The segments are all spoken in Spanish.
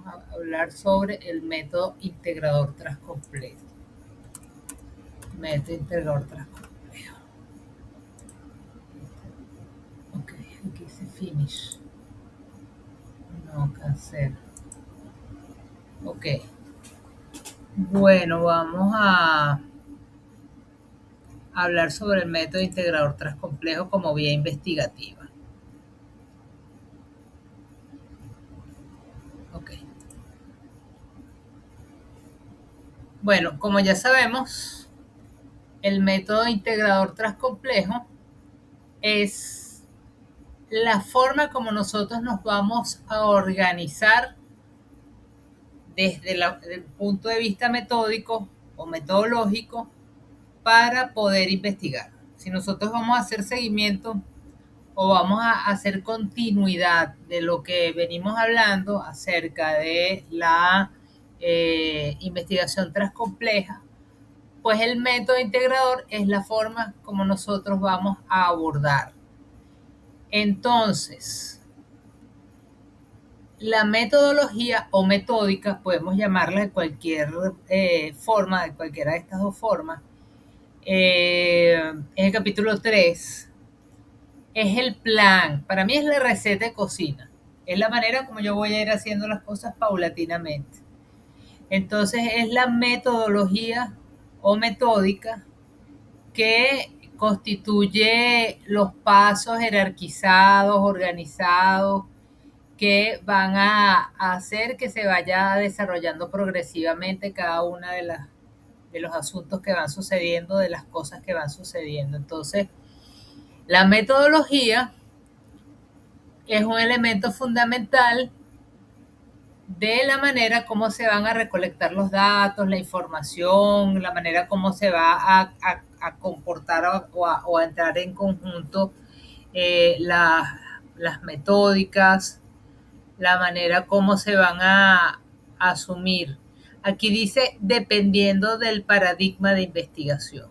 a hablar sobre el método integrador tras completo. Método integrador tras complejo. Ok, aquí dice finish. No, cancel. Ok. Bueno, vamos a hablar sobre el método integrador tras complejo como vía investigativa. Ok. Bueno, como ya sabemos, el método integrador tras complejo es la forma como nosotros nos vamos a organizar desde el punto de vista metódico o metodológico para poder investigar. Si nosotros vamos a hacer seguimiento o vamos a hacer continuidad de lo que venimos hablando acerca de la investigación transcompleja, pues el método integrador es la forma como nosotros vamos a abordar. Entonces, la metodología o metódica, podemos llamarla de cualquier forma, de cualquiera de estas dos formas, en el capítulo 3, es el plan. Para mí es la receta de cocina. Es la manera como yo voy a ir haciendo las cosas paulatinamente. Entonces es la metodología o metódica que constituye los pasos jerarquizados, organizados, que van a hacer que se vaya desarrollando progresivamente cada una de los asuntos que van sucediendo, de las cosas que van sucediendo. Entonces, la metodología es un elemento fundamental de la manera como se van a recolectar los datos, la información, la manera como se va a comportar o a entrar en conjunto las metódicas, la manera como se van a asumir. Aquí dice dependiendo del paradigma de investigación.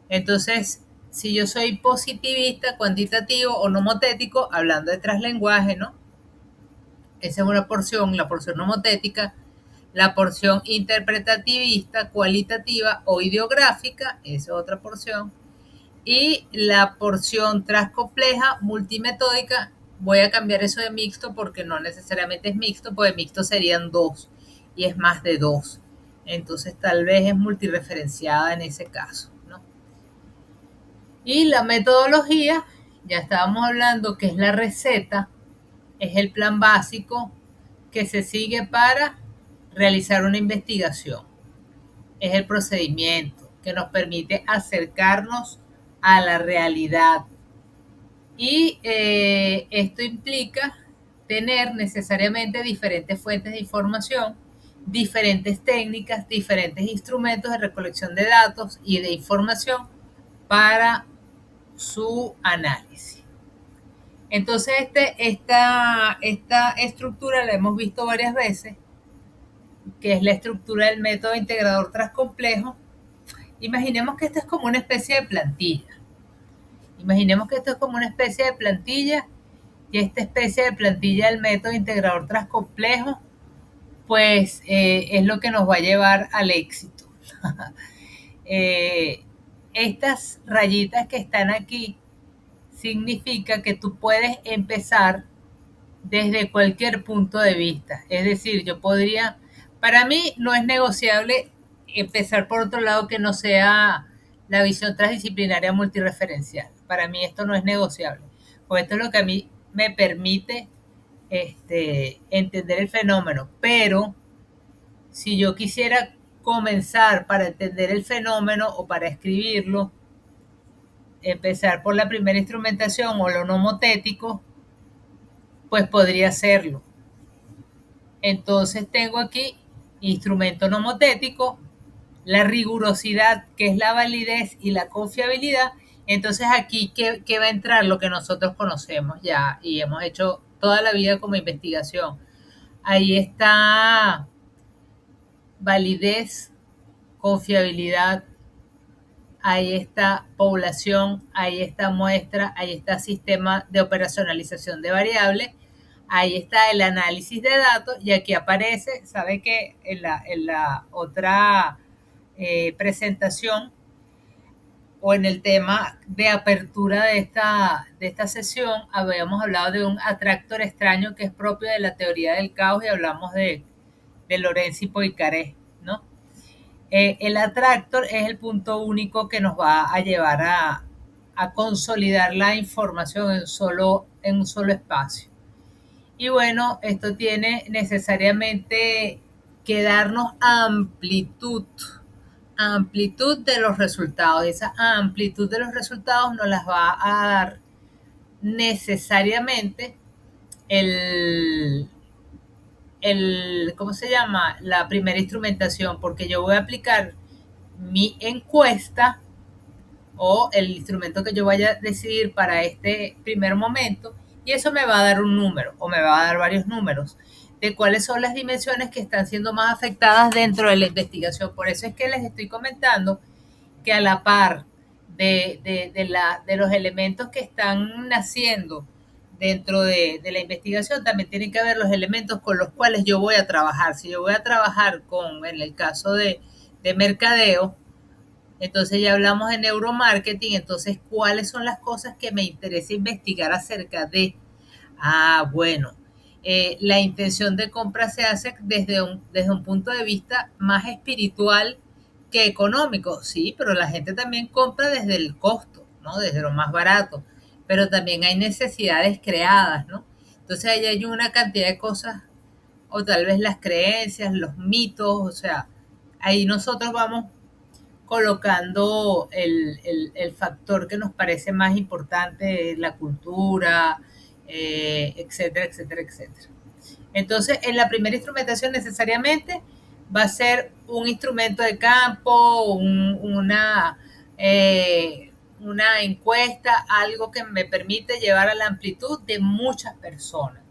Entonces, si yo soy positivista, cuantitativo o nomotético, hablando de traslenguaje, ¿no? Esa es una porción, la porción nomotética. La porción interpretativista, cualitativa o ideográfica, esa es otra porción. Y la porción transcompleja, multimetódica, voy a cambiar eso de mixto porque no necesariamente es mixto, porque mixto serían dos y es más de dos. Entonces tal vez es multireferenciada en ese caso, ¿no? Y la metodología, ya estábamos hablando que es la receta, es el plan básico que se sigue para realizar una investigación. Es el procedimiento que nos permite acercarnos a la realidad. Y esto implica tener necesariamente diferentes fuentes de información, diferentes técnicas, diferentes instrumentos de recolección de datos y de información para su análisis. Entonces, esta estructura la hemos visto varias veces, que es la estructura del método integrador transcomplejo. Imaginemos que esto es como una especie de plantilla. Imaginemos que esto es como una especie de plantilla y esta especie de plantilla del método integrador transcomplejo, pues es lo que nos va a llevar al éxito. Estas rayitas que están aquí significa que tú puedes empezar desde cualquier punto de vista. Es decir, yo podría, para mí no es negociable empezar por otro lado que no sea la visión transdisciplinaria multireferencial. Para mí esto no es negociable, porque esto es lo que a mí me permite entender el fenómeno. Pero si yo quisiera comenzar para entender el fenómeno o para escribirlo, empezar por la primera instrumentación o lo nomotético, pues podría hacerlo. Entonces tengo aquí instrumento nomotético, la rigurosidad, que es la validez y la confiabilidad. Entonces aquí, ¿qué va a entrar? Lo que nosotros conocemos ya y hemos hecho toda la vida como investigación. Ahí está validez, confiabilidad, ahí está población, ahí está muestra, ahí está sistema de operacionalización de variables, Ahí está el análisis de datos y aquí aparece, sabe que en la otra presentación o en el tema de apertura de esta sesión habíamos hablado de un atractor extraño que es propio de la teoría del caos y hablamos de Lorenzo y Poincaré, ¿no? El atractor es el punto único que nos va a llevar a consolidar la información en un solo espacio. Y bueno, esto tiene necesariamente que darnos amplitud de los resultados. Esa amplitud de los resultados nos las va a dar necesariamente el, ¿cómo se llama? La primera instrumentación, porque yo voy a aplicar mi encuesta o el instrumento que yo vaya a decidir para este primer momento y eso me va a dar un número o me va a dar varios números de cuáles son las dimensiones que están siendo más afectadas dentro de la investigación. Por eso es que les estoy comentando que a la par de los elementos que están naciendo dentro de la investigación, también tienen que haber los elementos con los cuales yo voy a trabajar. Si yo voy a trabajar en el caso de mercadeo, entonces ya hablamos de neuromarketing, entonces cuáles son las cosas que me interesa investigar acerca de. Bueno, la intención de compra se hace desde un punto de vista más espiritual que económico, sí, pero la gente también compra desde el costo, ¿no? Desde lo más barato, pero también hay necesidades creadas, ¿no? Entonces ahí hay una cantidad de cosas, o tal vez las creencias, los mitos, o sea, ahí nosotros vamos colocando el factor que nos parece más importante, la cultura, etcétera, etcétera, etcétera. Entonces, en la primera instrumentación necesariamente va a ser un instrumento de campo, una encuesta, algo que me permite llevar a la amplitud de muchas personas.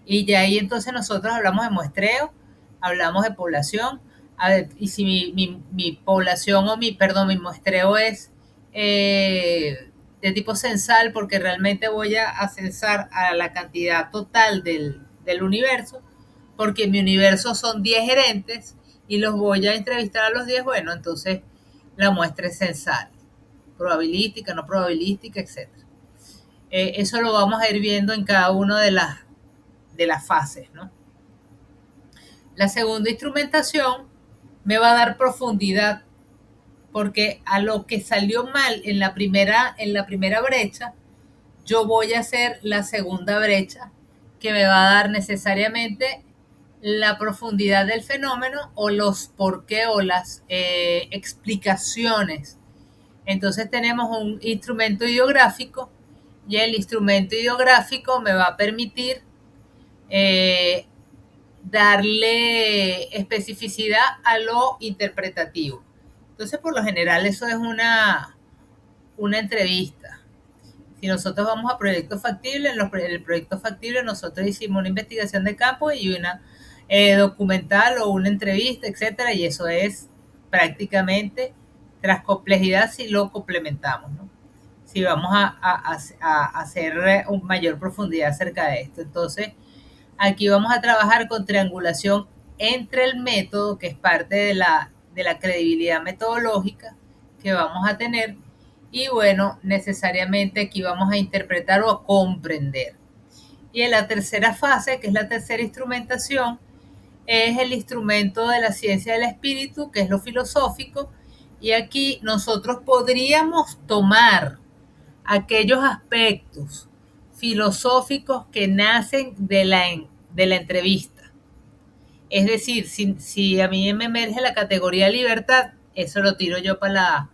Y de ahí entonces nosotros hablamos de muestreo, hablamos de población, a ver, y si mi población mi muestreo es de tipo censal, porque realmente voy a censar a la cantidad total del universo, porque mi universo son 10 gerentes y los voy a entrevistar a los 10, bueno, entonces la muestra es censal, probabilística, no probabilística, etcétera. Eso lo vamos a ir viendo en cada una de las fases, ¿no? La segunda instrumentación me va a dar profundidad, porque a lo que salió mal en la primera brecha, yo voy a hacer la segunda brecha, que me va a dar necesariamente la profundidad del fenómeno o los por qué o las explicaciones. Entonces tenemos un instrumento ideográfico y el instrumento ideográfico me va a permitir eh, darle especificidad a lo interpretativo. Entonces, por lo general, eso es una entrevista. Si nosotros vamos a proyectos factibles, en el proyecto factible nosotros hicimos una investigación de campo y una documental o una entrevista, etcétera, y eso es prácticamente tras complejidad si lo complementamos, ¿no? Si vamos a hacer una mayor profundidad acerca de esto. Entonces, aquí vamos a trabajar con triangulación entre el método, que es parte de la credibilidad metodológica que vamos a tener, y bueno, necesariamente aquí vamos a interpretar o a comprender. Y en la tercera fase, que es la tercera instrumentación, es el instrumento de la ciencia del espíritu, que es lo filosófico, y aquí nosotros podríamos tomar aquellos aspectos filosóficos que nacen de la entrevista. Es decir, si a mí me emerge la categoría libertad, eso lo tiro yo para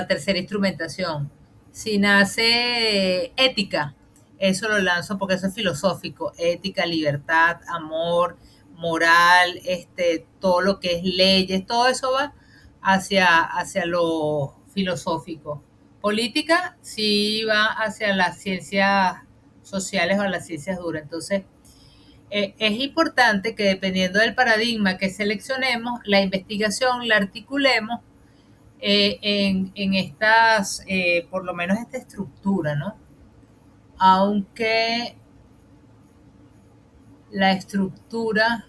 tercera instrumentación. Si nace ética, eso lo lanzo porque eso es filosófico. Ética, libertad, amor, moral, todo lo que es leyes, todo eso va hacia lo filosófico. Política sí va hacia las ciencias sociales o las ciencias duras. Entonces, es importante que dependiendo del paradigma que seleccionemos, la investigación la articulemos en estas, por lo menos esta estructura, ¿no? Aunque la estructura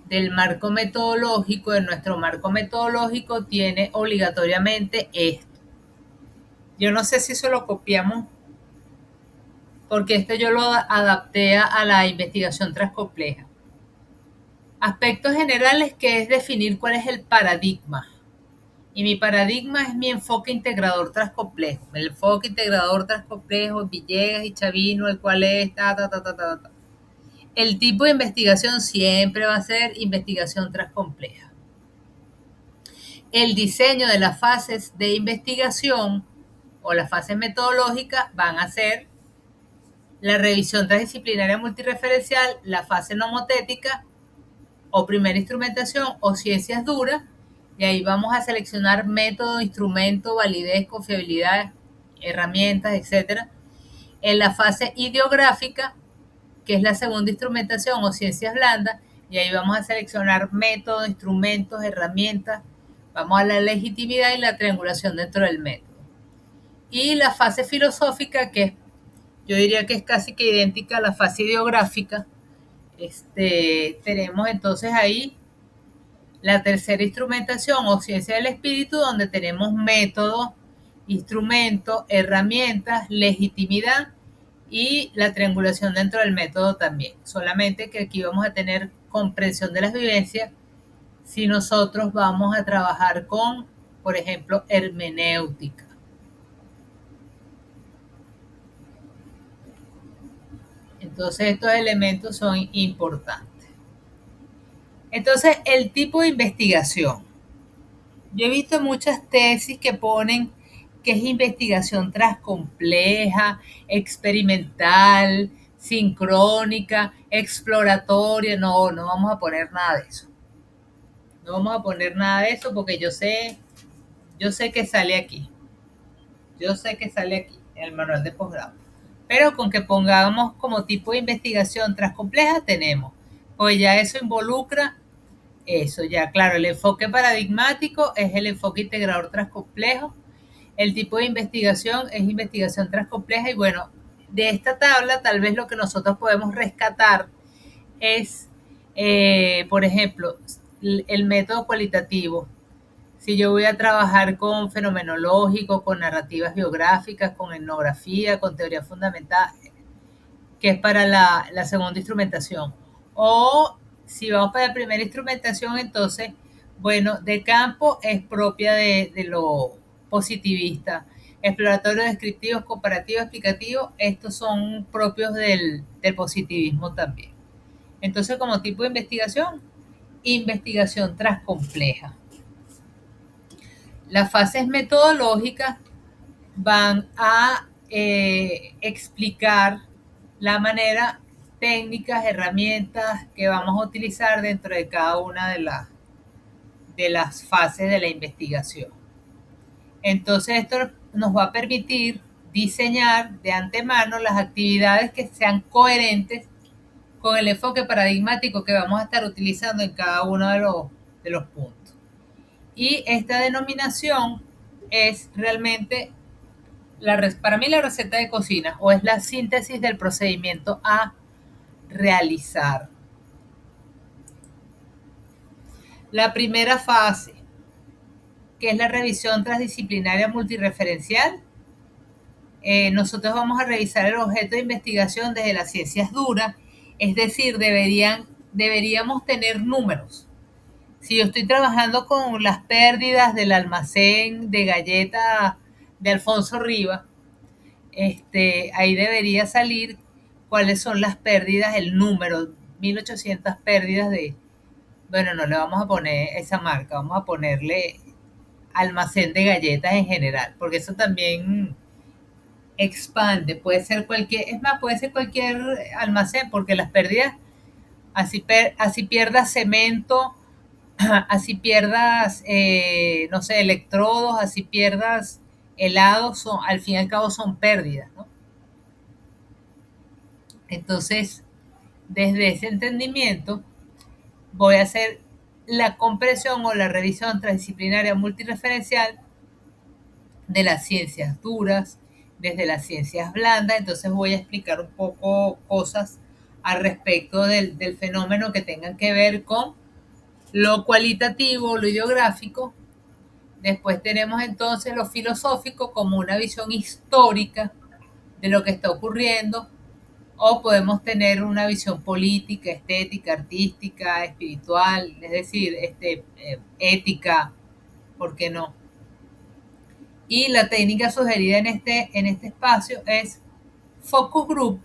del marco metodológico, de nuestro marco metodológico, tiene obligatoriamente esto. Yo no sé si eso lo copiamos, porque esto yo lo adapté a la investigación transcompleja. Aspectos generales, que es definir cuál es el paradigma. Y mi paradigma es mi enfoque integrador transcomplejo. El enfoque integrador transcomplejo, Villegas y Chavino, el cual es ta. El tipo de investigación siempre va a ser investigación transcompleja. El diseño de las fases de investigación o las fases metodológicas van a ser la revisión transdisciplinaria multireferencial, la fase nomotética o primera instrumentación o ciencias duras, y ahí vamos a seleccionar método, instrumento, validez, confiabilidad, herramientas, etc. En la fase ideográfica, que es la segunda instrumentación o ciencias blandas, y ahí vamos a seleccionar métodos, instrumentos, herramientas, vamos a la legitimidad y la triangulación dentro del método. Y la fase filosófica, que yo diría que es casi que idéntica a la fase ideográfica, tenemos entonces ahí la tercera instrumentación o ciencia del espíritu, donde tenemos métodos, instrumentos, herramientas, legitimidad y la triangulación dentro del método también. Solamente que aquí vamos a tener comprensión de las vivencias si nosotros vamos a trabajar con, por ejemplo, hermenéutica. Entonces estos elementos son importantes. Entonces, el tipo de investigación. Yo he visto muchas tesis que ponen que es investigación transcompleja, experimental, sincrónica, exploratoria. No, no vamos a poner nada de eso. No vamos a poner nada de eso porque yo sé que sale aquí. Yo sé que sale aquí en el manual de posgrado. Pero con que pongamos como tipo de investigación transcompleja tenemos. Pues ya eso involucra eso, ya, claro, el enfoque paradigmático es el enfoque integrador transcomplejo. El tipo de investigación es investigación transcompleja. Y bueno, de esta tabla, tal vez lo que nosotros podemos rescatar es, por ejemplo, el método cualitativo. Si yo voy a trabajar con fenomenológico, con narrativas biográficas, con etnografía, con teoría fundamental, que es para la segunda instrumentación. O si vamos para la primera instrumentación, entonces, bueno, de campo es propia de lo positivista. Exploratorio, descriptivos, comparativo, explicativo, estos son propios del positivismo también. Entonces, como tipo de investigación transcompleja. Las fases metodológicas van a explicar la manera, técnicas, herramientas que vamos a utilizar dentro de cada una de las fases de la investigación. Entonces esto nos va a permitir diseñar de antemano las actividades que sean coherentes con el enfoque paradigmático que vamos a estar utilizando en cada uno de los puntos. Y esta denominación es realmente para mí la receta de cocina, o es la síntesis del procedimiento a realizar. La primera fase, que es la revisión transdisciplinaria multireferencial, nosotros vamos a revisar el objeto de investigación desde las ciencias duras, es decir, deberíamos tener números. Si yo estoy trabajando con las pérdidas del almacén de galletas de Alfonso Rivas, ahí debería salir cuáles son las pérdidas, el número, 1800 pérdidas de, bueno, no le vamos a poner esa marca, vamos a ponerle almacén de galletas en general, porque eso también expande, puede ser cualquier almacén, porque las pérdidas, así pierdas cemento, así pierdas, no sé, electrodos, así pierdas helados, al fin y al cabo son pérdidas, ¿no? Entonces, desde ese entendimiento, voy a hacer la comprensión o la revisión transdisciplinaria multireferencial de las ciencias duras, desde las ciencias blandas, entonces voy a explicar un poco cosas al respecto del fenómeno que tengan que ver con lo cualitativo, lo ideográfico. Después tenemos entonces lo filosófico como una visión histórica de lo que está ocurriendo, o podemos tener una visión política, estética, artística, espiritual, es decir, ética, ¿por qué no? Y la técnica sugerida en este espacio es focus group.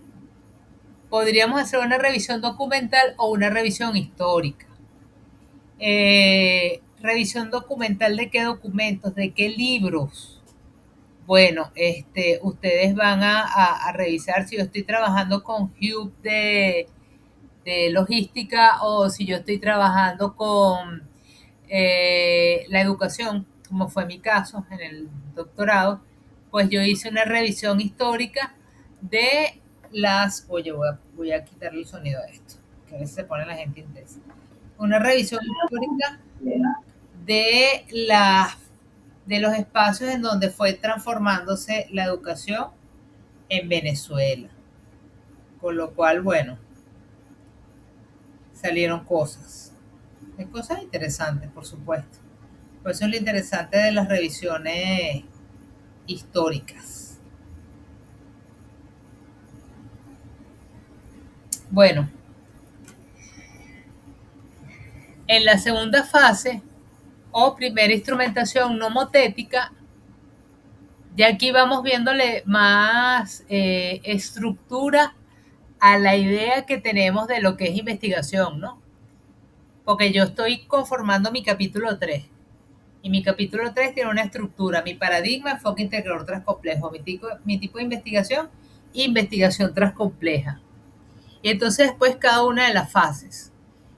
Podríamos hacer una revisión documental o una revisión histórica. Revisión documental de qué documentos, de qué libros. Bueno, ustedes van a revisar si yo estoy trabajando con Hub de logística o si yo estoy trabajando con la educación, como fue mi caso en el doctorado, pues yo hice una revisión histórica de las... Oye, voy a quitarle el sonido a esto, que a veces se pone la gente intensa. Una revisión histórica de de los espacios en donde fue transformándose la educación en Venezuela. Con lo cual, bueno, salieron cosas. Hay cosas interesantes, por supuesto. Por eso es lo interesante de las revisiones históricas. Bueno, en la segunda fase, o primera instrumentación nomotética, ya aquí vamos viéndole más estructura a la idea que tenemos de lo que es investigación, ¿no? Porque yo estoy conformando mi capítulo 3. Y mi capítulo 3 tiene una estructura, mi paradigma, enfoque integrador transcomplejo, mi tipo de investigación, investigación transcompleja. Y entonces después cada una de las fases.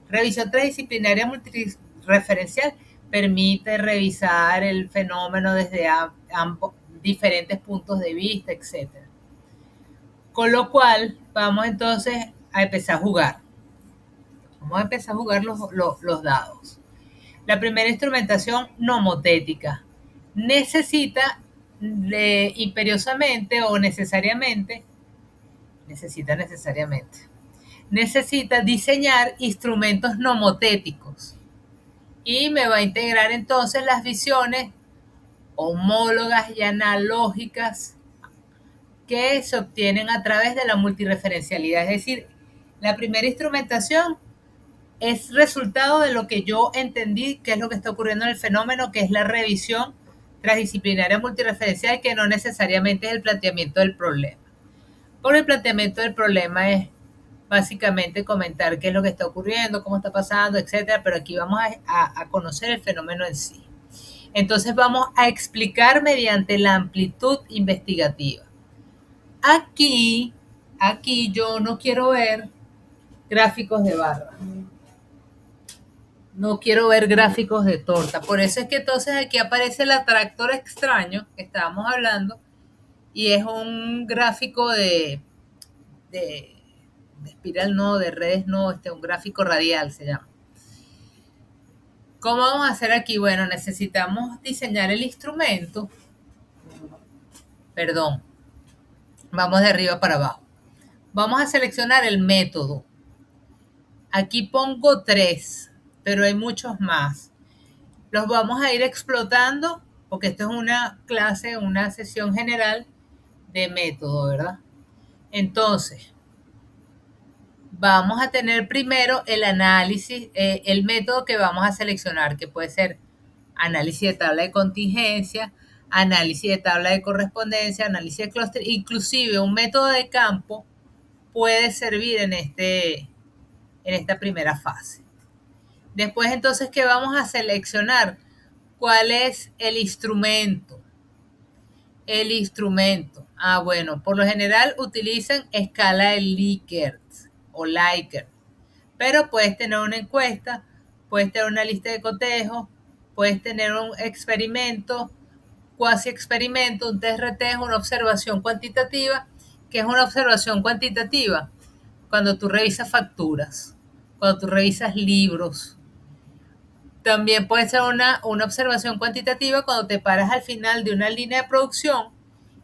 Revisión transdisciplinaria multireferencial permite revisar el fenómeno desde ambos diferentes puntos de vista, etc. Con lo cual, vamos entonces a empezar a jugar. Vamos a empezar a jugar los dados. La primera instrumentación nomotética necesita imperiosamente o necesariamente diseñar instrumentos nomotéticos y me va a integrar entonces las visiones homólogas y analógicas que se obtienen a través de la multireferencialidad. Es decir, la primera instrumentación es resultado de lo que yo entendí que es lo que está ocurriendo en el fenómeno, que es la revisión transdisciplinaria multireferencial, que no necesariamente es el planteamiento del problema. Porque el planteamiento del problema es básicamente comentar qué es lo que está ocurriendo, cómo está pasando, etcétera, pero aquí vamos a conocer el fenómeno en sí. Entonces vamos a explicar mediante la amplitud investigativa. Aquí yo no quiero ver gráficos de barra. No quiero ver gráficos de torta. Por eso es que entonces aquí aparece el atractor extraño que estábamos hablando y es un gráfico de espiral no, de redes no, un gráfico radial se llama. ¿Cómo vamos a hacer aquí? Bueno, necesitamos diseñar el instrumento. Perdón. Vamos de arriba para abajo. Vamos a seleccionar el método. Aquí pongo 3, pero hay muchos más. Los vamos a ir explotando porque esto es una clase, una sesión general de método, ¿verdad? Entonces, vamos a tener primero el análisis, el método que vamos a seleccionar, que puede ser análisis de tabla de contingencia, análisis de tabla de correspondencia, análisis de clúster, inclusive un método de campo puede servir en esta primera fase. Después, entonces, ¿qué vamos a seleccionar? ¿Cuál es el instrumento? El instrumento. Bueno, por lo general utilizan escala de Likert o Likert, pero puedes tener una encuesta, puedes tener una lista de cotejo, puedes tener un experimento, cuasi experimento, un test retest, una observación cuantitativa. ¿Qué es una observación cuantitativa? Cuando tú revisas facturas, cuando tú revisas libros. También puede ser una observación cuantitativa cuando te paras al final de una línea de producción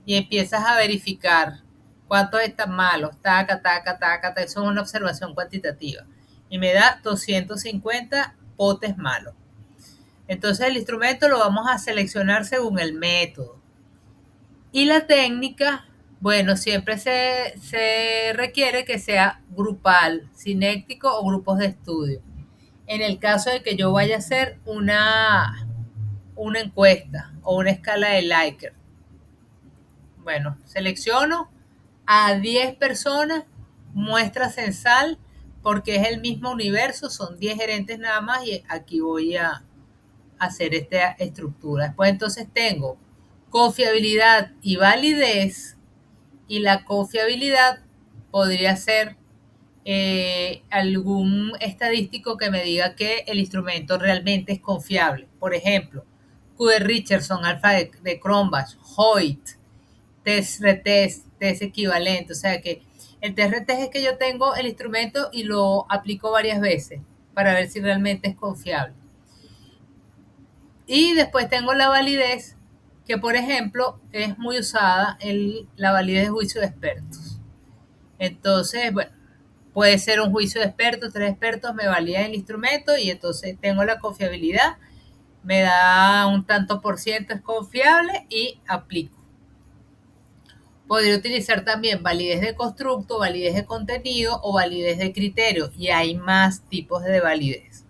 y empiezas a verificar cuántos están malos, taca, taca, taca, taca, eso es una observación cuantitativa. Y me da 250 potes malos. Entonces el instrumento lo vamos a seleccionar según el método. Y la técnica, bueno, siempre se requiere que sea grupal, sinéctico o grupos de estudio. En el caso de que yo vaya a hacer una encuesta o una escala de Likert, bueno, selecciono a 10 personas, muestra censal, porque es el mismo universo, son 10 gerentes nada más y aquí voy a hacer esta estructura. Después entonces tengo confiabilidad y validez, y la confiabilidad podría ser algún estadístico que me diga que el instrumento realmente es confiable. Por ejemplo, Q.D. Richardson, alfa de Cronbach, Hoyt, test retest, test equivalente. O sea que el test retest es que yo tengo el instrumento y lo aplico varias veces para ver si realmente es confiable. Y después tengo la validez, que por ejemplo es muy usada en la validez de juicio de expertos. Entonces, bueno, puede ser un juicio de expertos, 3 expertos me validan el instrumento y entonces tengo la confiabilidad, me da un tanto por ciento, es confiable y aplico. Podría utilizar también validez de constructo, validez de contenido o validez de criterio, y hay más tipos de validez.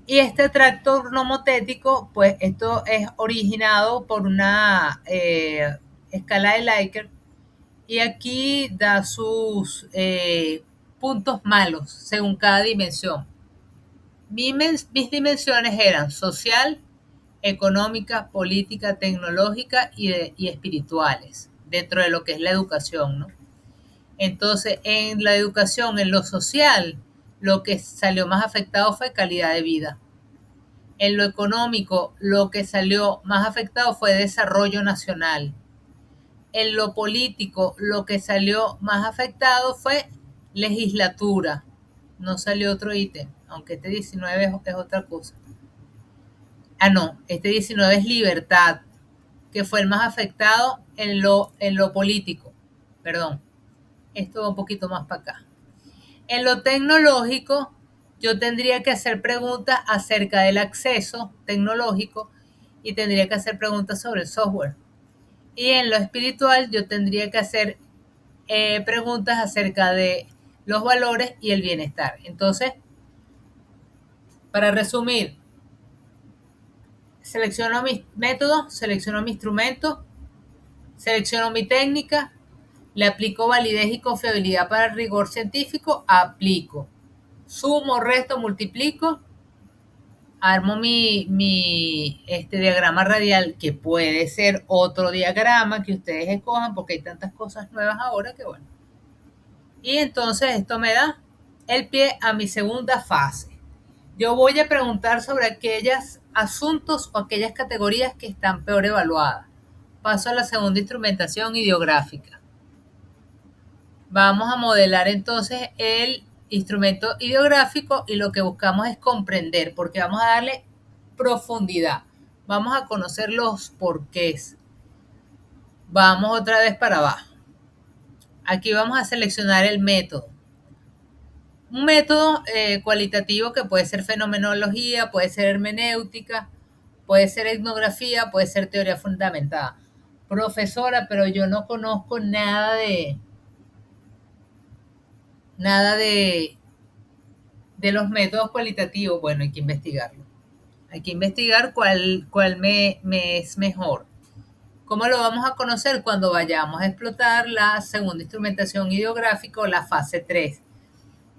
Y este tracto nomotético, pues esto es originado por una escala de Likert, y aquí da sus puntos malos según cada dimensión. Mis dimensiones eran social, económica, política, tecnológica y espirituales, dentro de lo que es la educación, ¿no? Entonces, en la educación, en lo social, lo que salió más afectado fue calidad de vida. En lo económico, lo que salió más afectado fue desarrollo nacional. En lo político, lo que salió más afectado fue legislatura. No salió otro ítem, aunque este 19 es otra cosa. Ah, no, este 19 es libertad, que fue el más afectado en lo político. Perdón, esto va un poquito más para acá. En lo tecnológico, yo tendría que hacer preguntas acerca del acceso tecnológico y tendría que hacer preguntas sobre el software. Y en lo espiritual, yo tendría que hacer preguntas acerca de los valores y el bienestar. Entonces, para resumir, selecciono mi método, selecciono mi instrumento, selecciono mi técnica, le aplico validez y confiabilidad para el rigor científico, aplico. Sumo, resto, multiplico, armo mi diagrama radial, que puede ser otro diagrama que ustedes escojan, porque hay tantas cosas nuevas ahora que bueno. Y entonces esto me da el pie a mi segunda fase. Yo voy a preguntar sobre aquellos asuntos o aquellas categorías que están peor evaluadas. Paso a la segunda instrumentación ideográfica. Vamos a modelar entonces el instrumento ideográfico y lo que buscamos es comprender, porque vamos a darle profundidad. Vamos a conocer los porqués. Vamos otra vez para abajo. Aquí vamos a seleccionar el método. Un método cualitativo que puede ser fenomenología, puede ser hermenéutica, puede ser etnografía, puede ser teoría fundamentada. Profesora, pero yo no conozco nada de los métodos cualitativos. Bueno, hay que investigarlo. Hay que investigar cuál me es mejor. ¿Cómo lo vamos a conocer? Cuando vayamos a explotar la segunda instrumentación ideográfica o la fase 3.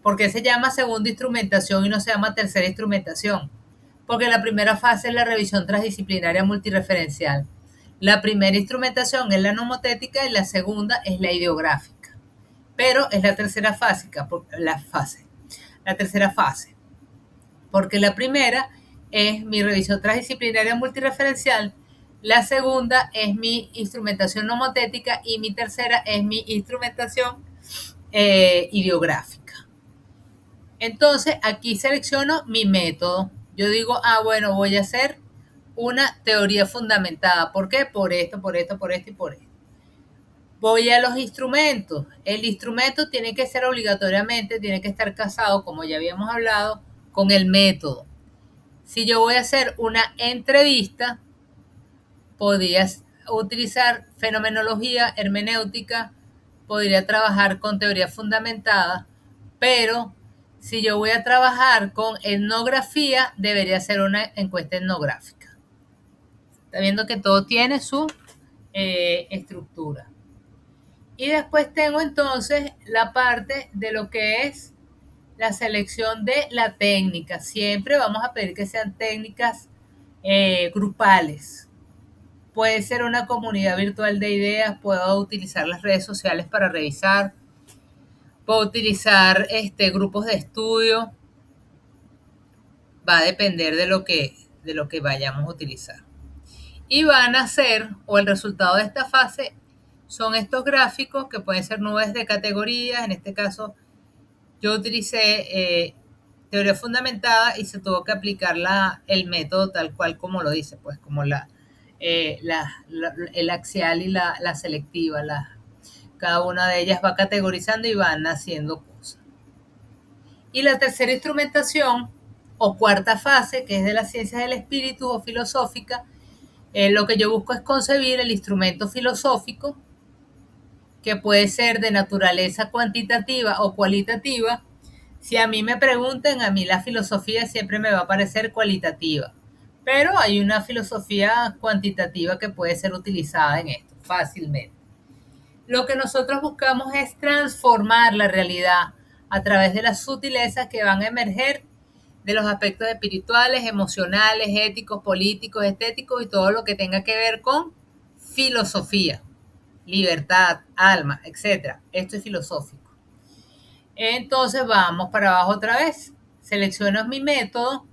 ¿Por qué se llama segunda instrumentación y no se llama tercera instrumentación? Porque la primera fase es la revisión transdisciplinaria multireferencial. La primera instrumentación es la nomotética y la segunda es la ideográfica. Pero es la tercera fase, la tercera fase. Porque la primera es mi revisión transdisciplinaria multireferencial, la segunda es mi instrumentación nomotética y mi tercera es mi instrumentación ideográfica. Entonces, aquí selecciono mi método. Yo digo, bueno, voy a hacer una teoría fundamentada. ¿Por qué? Por esto y por esto. Voy a los instrumentos. El instrumento tiene que ser obligatoriamente, tiene que estar casado, como ya habíamos hablado, con el método. Si yo voy a hacer una entrevista, podrías utilizar fenomenología, hermenéutica, podría trabajar con teoría fundamentada, pero si yo voy a trabajar con etnografía, debería ser una encuesta etnográfica. Está viendo que todo tiene su estructura. Y después tengo entonces la parte de lo que es la selección de la técnica. Siempre vamos a pedir que sean técnicas grupales. Puede ser una comunidad virtual de ideas, puedo utilizar las redes sociales para revisar, puedo utilizar grupos de estudio, va a depender de lo que vayamos a utilizar. Y van a ser, o el resultado de esta fase, son estos gráficos que pueden ser nubes de categorías. En este caso, yo utilicé teoría fundamentada y se tuvo que aplicar el método tal cual como lo dice, pues como el axial y la selectiva. Cada una de ellas va categorizando y van haciendo cosas. Y la tercera instrumentación o cuarta fase, que es de las ciencias del espíritu o filosófica, lo que yo busco es concebir el instrumento filosófico, que puede ser de naturaleza cuantitativa o cualitativa. Si a mí me preguntan, a mí la filosofía siempre me va a parecer cualitativa, pero hay una filosofía cuantitativa que puede ser utilizada en esto fácilmente. Lo que nosotros buscamos es transformar la realidad a través de las sutilezas que van a emerger de los aspectos espirituales, emocionales, éticos, políticos, estéticos y todo lo que tenga que ver con filosofía, libertad, alma, etc. Esto es filosófico. Entonces vamos para abajo otra vez. Selecciono mi método,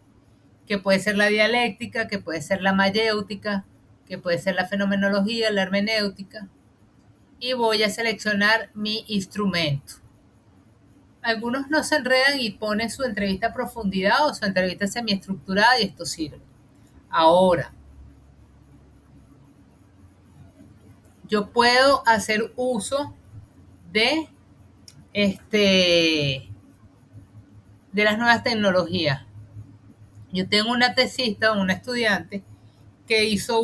que puede ser la dialéctica, que puede ser la mayéutica, que puede ser la fenomenología, la hermenéutica, y voy a seleccionar mi instrumento. Algunos no se enredan y ponen su entrevista a profundidad o su entrevista semiestructurada y esto sirve. Ahora, yo puedo hacer uso de de las nuevas tecnologías. Yo tengo una tesista, una estudiante, que hizo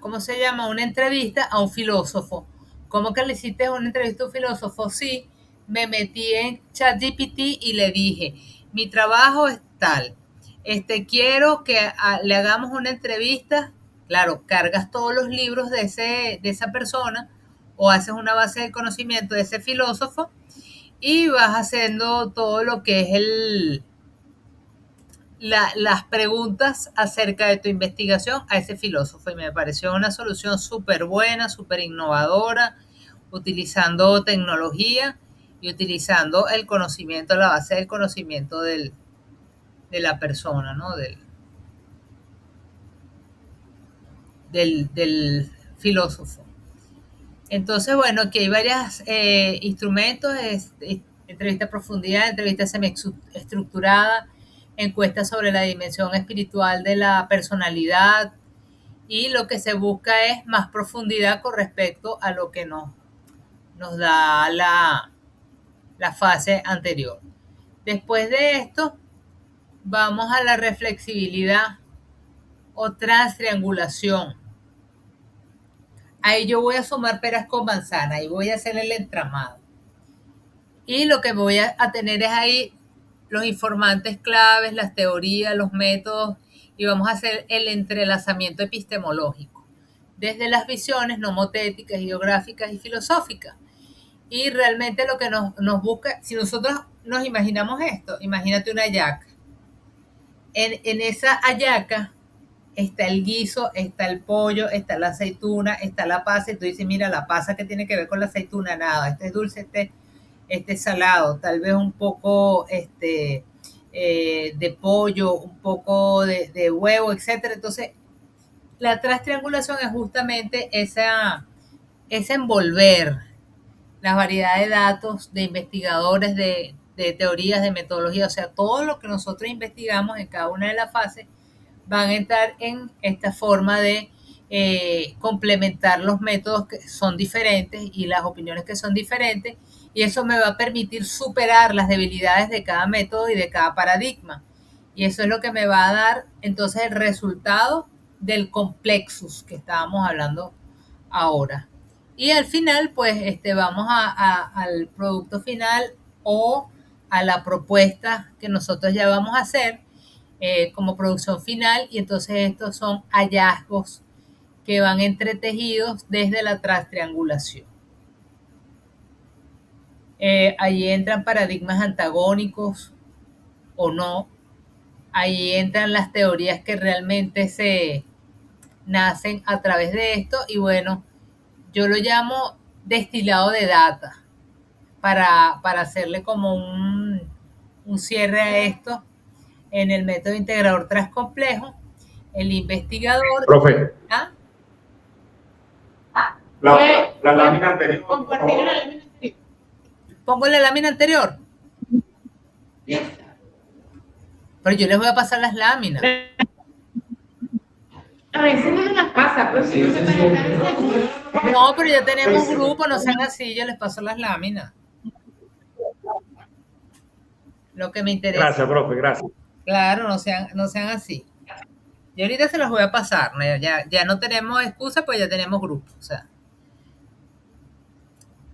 ¿cómo se llama? Una entrevista a un filósofo. ¿Cómo que le hiciste una entrevista a un filósofo? Sí, me metí en ChatGPT y le dije, mi trabajo es tal, quiero que le hagamos una entrevista. Claro, cargas todos los libros de esa persona o haces una base de conocimiento de ese filósofo y vas haciendo todo lo que es las preguntas acerca de tu investigación a ese filósofo. Y me pareció una solución súper buena, súper innovadora, utilizando tecnología y utilizando el conocimiento, la base del conocimiento de la persona, ¿no? Del filósofo. Entonces, bueno, aquí hay varios instrumentos, entrevista a profundidad, entrevista semiestructurada, encuestas sobre la dimensión espiritual de la personalidad, y lo que se busca es más profundidad con respecto a lo que nos da la fase anterior. Después de esto, vamos a la reflexibilidad o triangulación. Ahí yo voy a sumar peras con manzana y voy a hacer el entramado. Y lo que voy a tener es ahí los informantes claves, las teorías, los métodos, y vamos a hacer el entrelazamiento epistemológico desde las visiones nomotéticas, geográficas y filosóficas. Y realmente lo que nos busca, si nosotros nos imaginamos esto, imagínate una hallaca. En esa hallaca está el guiso, está el pollo, está la aceituna, está la pasa, y tú dices, mira, la pasa que tiene que ver con la aceituna, nada, este es dulce, este salado, tal vez un poco de pollo, un poco de huevo, etcétera. Entonces, la triangulación es justamente ese envolver las variedades de datos, de investigadores, de teorías, de metodología, o sea, todo lo que nosotros investigamos en cada una de las fases van a entrar en esta forma de complementar los métodos que son diferentes y las opiniones que son diferentes, y eso me va a permitir superar las debilidades de cada método y de cada paradigma. Y eso es lo que me va a dar entonces el resultado del complexus que estábamos hablando ahora. Y al final, pues, vamos al producto final o a la propuesta que nosotros ya vamos a hacer como producción final, y entonces estos son hallazgos que van entretejidos desde la triangulación. Allí entran paradigmas antagónicos o no. Ahí entran las teorías que realmente se nacen a través de esto, y bueno, yo lo llamo destilado de data para hacerle como un cierre a esto. En el método integrador transcomplejo, el investigador... Profe. ¿Ah? La lámina anterior. Compartir la lámina anterior. ¿Pongo la lámina anterior? Pero yo les voy a pasar las láminas. A veces no las pasa, pero si no se puede estar. No, pero ya tenemos grupo, no sean así, yo les paso las láminas. Lo que me interesa. Gracias, profe, gracias. Claro, no sean así. Yo ahorita se los voy a pasar, ¿no? Ya no tenemos excusa, pues ya tenemos grupo. O sea.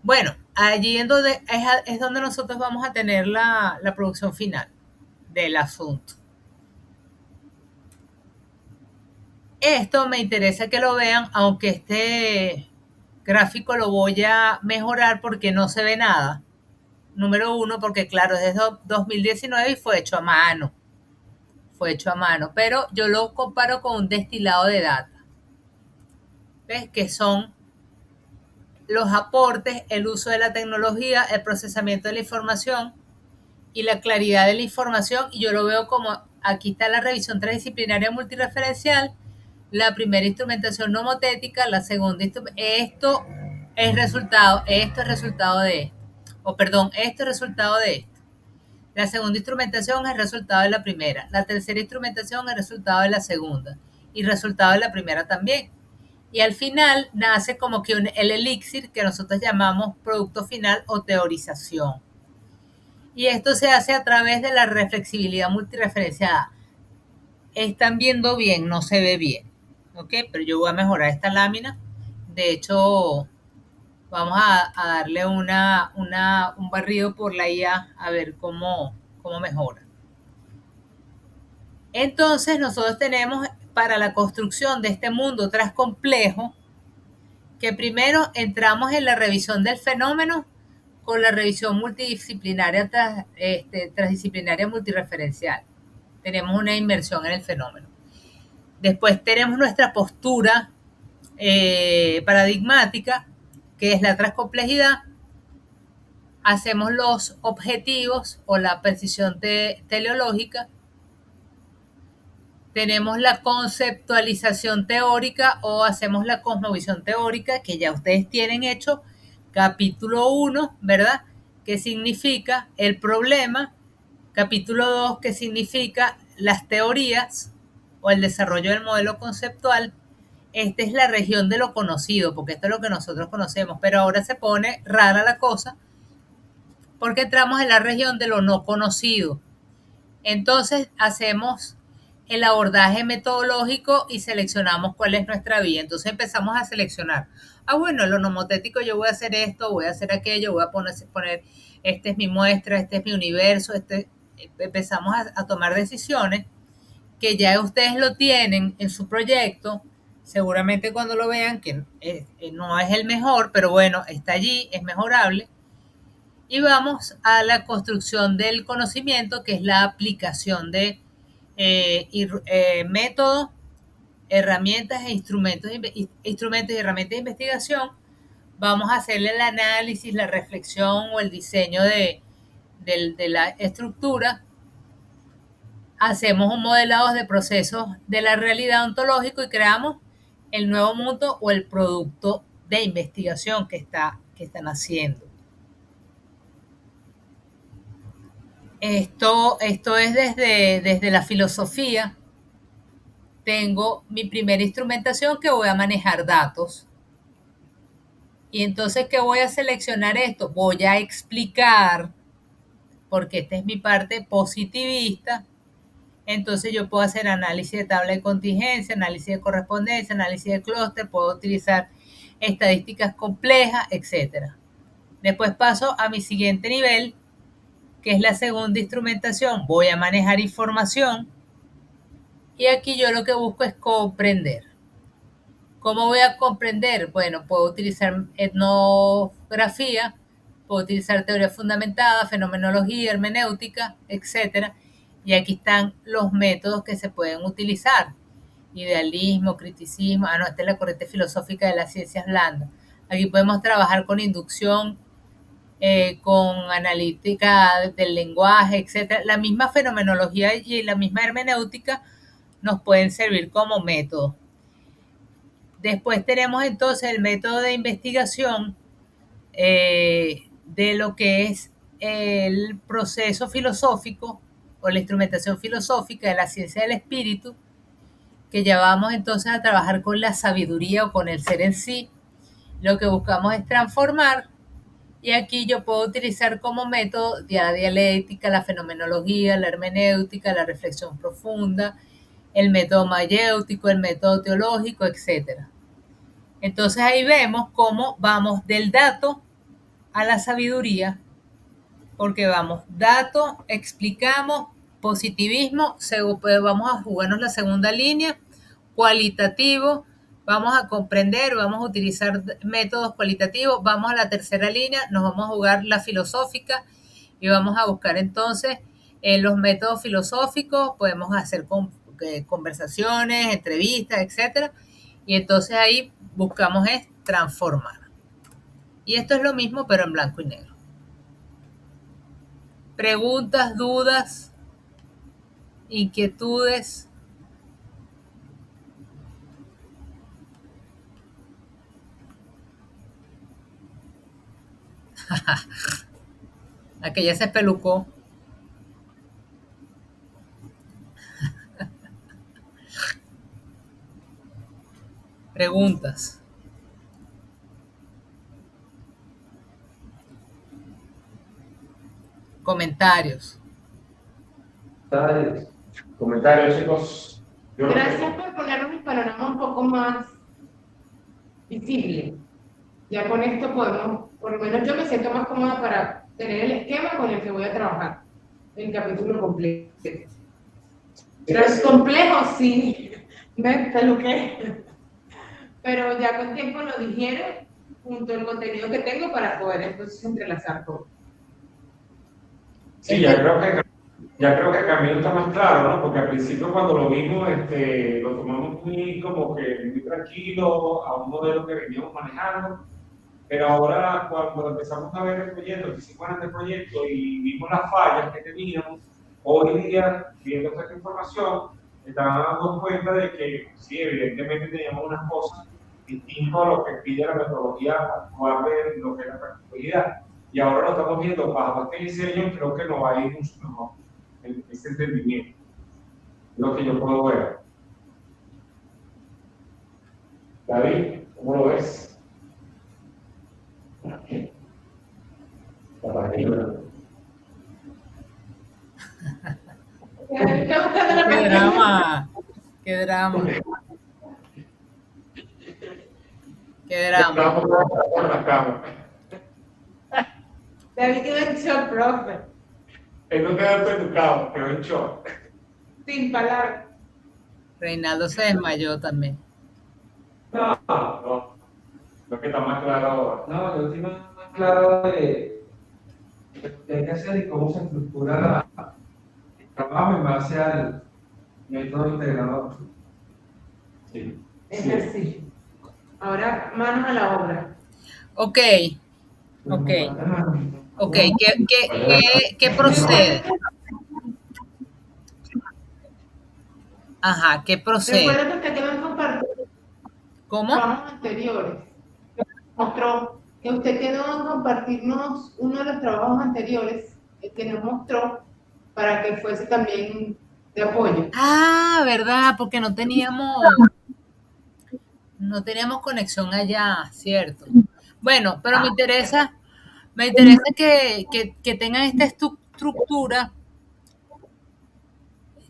Bueno, allí es donde nosotros vamos a tener la producción final del asunto. Esto me interesa que lo vean, aunque este gráfico lo voy a mejorar porque no se ve nada. Número uno, porque claro, es de 2019 y fue hecho a mano. Pero yo lo comparo con un destilado de data. ¿Ves? Que son los aportes, el uso de la tecnología, el procesamiento de la información y la claridad de la información. Y yo lo veo como, aquí está la revisión transdisciplinaria multireferencial, la primera instrumentación nomotética, la segunda esto es resultado de esto. Esto es resultado de esto. La segunda instrumentación es resultado de la primera. La tercera instrumentación es resultado de la segunda. Y resultado de la primera también. Y al final nace como que el elixir que nosotros llamamos producto final o teorización. Y esto se hace a través de la reflexibilidad multireferenciada. Están viendo bien, no se ve bien. ¿Ok? Pero yo voy a mejorar esta lámina. De hecho, vamos a darle un barrido por la IA a ver cómo mejora. Entonces, nosotros tenemos para la construcción de este mundo transcomplejo que primero entramos en la revisión del fenómeno con la revisión multidisciplinaria transdisciplinaria multireferencial. Tenemos una inmersión en el fenómeno. Después tenemos nuestra postura paradigmática, que es la transcomplejidad. Hacemos los objetivos o la precisión teleológica. Tenemos la conceptualización teórica o hacemos la cosmovisión teórica, que ya ustedes tienen hecho capítulo 1, ¿verdad? Que significa el problema. Capítulo 2, que significa las teorías o el desarrollo del modelo conceptual. Esta es la región de lo conocido, porque esto es lo que nosotros conocemos, pero ahora se pone rara la cosa porque entramos en la región de lo no conocido. Entonces hacemos el abordaje metodológico y seleccionamos cuál es nuestra vía. Entonces empezamos a seleccionar. Bueno, lo nomotético, yo voy a hacer esto, voy a hacer aquello, voy a poner esta es mi muestra, este es mi universo, empezamos a tomar decisiones que ya ustedes lo tienen en su proyecto. Seguramente cuando lo vean, que no es el mejor, pero bueno, está allí, es mejorable. Y vamos a la construcción del conocimiento, que es la aplicación de métodos, herramientas e instrumentos y herramientas de investigación. Vamos a hacerle el análisis, la reflexión o el diseño de la estructura. Hacemos un modelado de procesos de la realidad ontológico y creamos el nuevo mundo o el producto de investigación que están haciendo. Esto es desde la filosofía, tengo mi primera instrumentación que voy a manejar datos. Y entonces, ¿qué voy a seleccionar esto? Voy a explicar, porque esta es mi parte positivista. Entonces yo puedo hacer análisis de tabla de contingencia, análisis de correspondencia, análisis de clúster, puedo utilizar estadísticas complejas, etc. Después paso a mi siguiente nivel, que es la segunda instrumentación. Voy a manejar información y aquí yo lo que busco es comprender. ¿Cómo voy a comprender? Bueno, puedo utilizar etnografía, puedo utilizar teoría fundamentada, fenomenología, hermenéutica, etc. Y aquí están los métodos que se pueden utilizar. Idealismo, criticismo, esta es la corriente filosófica de las ciencias blandas. Aquí podemos trabajar con inducción, con analítica del lenguaje, etc. La misma fenomenología y la misma hermenéutica nos pueden servir como método. Después tenemos entonces el método de investigación de lo que es el proceso filosófico o la instrumentación filosófica de la ciencia del espíritu, que ya vamos entonces a trabajar con la sabiduría o con el ser en sí. Lo que buscamos es transformar, y aquí yo puedo utilizar como método la dialéctica, la fenomenología, la hermenéutica, la reflexión profunda, el método mayéutico, el método teológico, etc. Entonces ahí vemos cómo vamos del dato a la sabiduría, porque vamos, dato, explicamos, positivismo, vamos a jugarnos la segunda línea, cualitativo, vamos a comprender, vamos a utilizar métodos cualitativos, vamos a la tercera línea, nos vamos a jugar la filosófica y vamos a buscar entonces los métodos filosóficos, podemos hacer conversaciones, entrevistas, etcétera, y entonces ahí buscamos es transformar. Y esto es lo mismo, pero en blanco y negro. Preguntas, dudas, inquietudes. Aquella se espelucó. Preguntas. Comentarios. Comentarios, chicos. Gracias por ponernos el panorama un poco más visible. Ya con esto podemos, por lo menos yo me siento más cómoda para tener el esquema con el que voy a trabajar el capítulo completo. Es complejo, sí, me lo que, pero ya con tiempo lo digiero junto al contenido que tengo para poder entonces entrelazar todo. Sí, ya creo que el camino está más claro, ¿no? Porque al principio cuando lo vimos, lo tomamos muy como que muy tranquilo, a un modelo que veníamos manejando, pero ahora cuando empezamos a ver el proyecto, que hicimos este proyecto y vimos las fallas que teníamos, hoy día, viendo esta información, estamos dando cuenta de que sí, evidentemente teníamos unas cosas distintas a lo que pide la metodología actual de lo que es la practicabilidad. Y ahora lo estamos viendo bajo este diseño, creo que nos va a ir mucho mejor ese entendimiento. Lo que yo puedo ver. David, ¿cómo lo ves? ¡Qué drama! ¡Qué drama! ¡Qué drama! David quedó en shock, profe. Él no quedó educado, quedó en shock. Sin palabras. Reinaldo se desmayó también. No. Lo que está más claro ahora. No, yo estoy más claro de lo que hay que hacer y cómo se estructura el trabajo en base al método integrador. Sí. Es así. Ahora, manos a la obra. Ok. ¿Qué procede? Ajá, ¿qué procede? Recuerda que usted quedó en compartir ¿Cómo? trabajos anteriores. Mostró que usted quedó en compartirnos uno de los trabajos anteriores que nos mostró para que fuese también de apoyo. Ah, ¿verdad? Porque no teníamos conexión allá, ¿cierto? Bueno, pero me interesa que tengan esta estructura,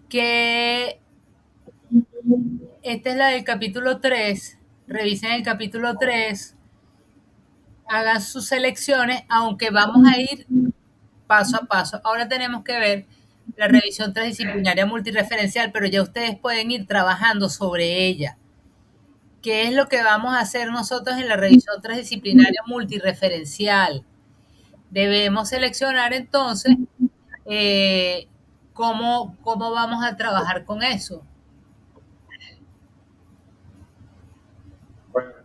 que esta es la del capítulo 3. Revisen el capítulo 3, hagan sus selecciones, aunque vamos a ir paso a paso. Ahora tenemos que ver la revisión transdisciplinaria multireferencial, pero ya ustedes pueden ir trabajando sobre ella. ¿Qué es lo que vamos a hacer nosotros en la revisión transdisciplinaria multireferencial? Debemos seleccionar entonces eh, cómo vamos a trabajar con eso. Bueno,